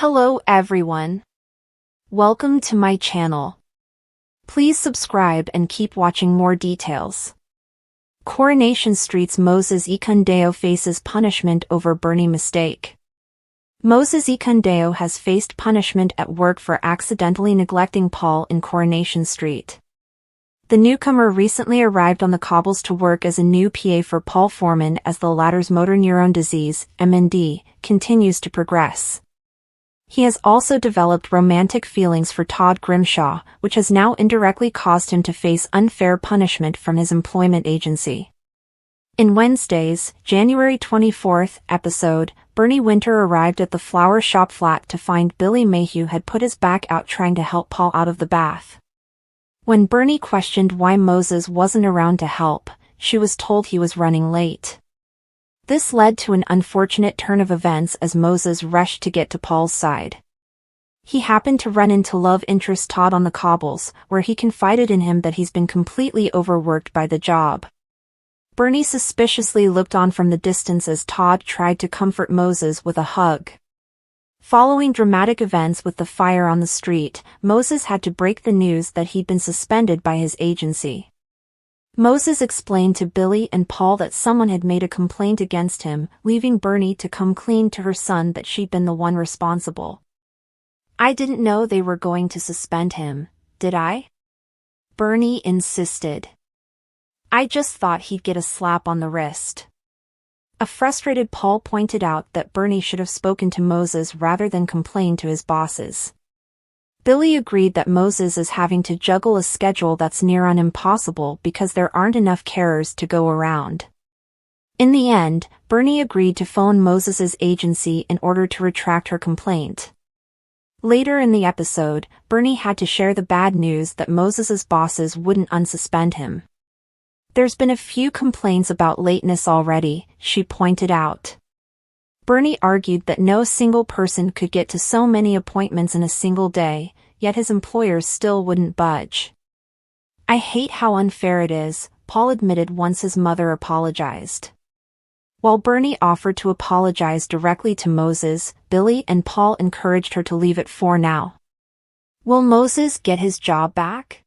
Hello everyone. Welcome to my channel. Please subscribe and keep watching more details. Coronation Street's Moses Ekundayo faces punishment over Bernie mistake. Moses Ekundayo has faced punishment at work for accidentally neglecting Paul in Coronation Street. The newcomer recently arrived on the cobbles to work as a new PA for Paul Foreman as the latter's motor neuron disease, MND, continues to progress. He has also developed romantic feelings for Todd Grimshaw, which has now indirectly caused him to face unfair punishment from his employment agency. In Wednesday's, January 24th, episode, Bernie Winter arrived at the flower shop flat to find Billy Mayhew had put his back out trying to help Paul out of the bath. When Bernie questioned why Moses wasn't around to help, she was told he was running late. This led to an unfortunate turn of events as Moses rushed to get to Paul's side. He happened to run into love interest Todd on the cobbles, where he confided in him that he's been completely overworked by the job. Bernie suspiciously looked on from the distance as Todd tried to comfort Moses with a hug. Following dramatic events with the fire on the street, Moses had to break the news that he'd been suspended by his agency. Moses explained to Billy and Paul that someone had made a complaint against him, leaving Bernie to come clean to her son that she'd been the one responsible. "I didn't know they were going to suspend him, did I?" Bernie insisted. "I just thought he'd get a slap on the wrist." A frustrated Paul pointed out that Bernie should have spoken to Moses rather than complain to his bosses. Billy agreed that Moses is having to juggle a schedule that's near on impossible because there aren't enough carers to go around. In the end, Bernie agreed to phone Moses's agency in order to retract her complaint. Later in the episode, Bernie had to share the bad news that Moses's bosses wouldn't unsuspend him. "There's been a few complaints about lateness already," she pointed out. Bernie argued that no single person could get to so many appointments in a single day, yet his employers still wouldn't budge. "I hate how unfair it is," Paul admitted once his mother apologized. While Bernie offered to apologize directly to Moses, Billy and Paul encouraged her to leave it for now. Will Moses get his job back?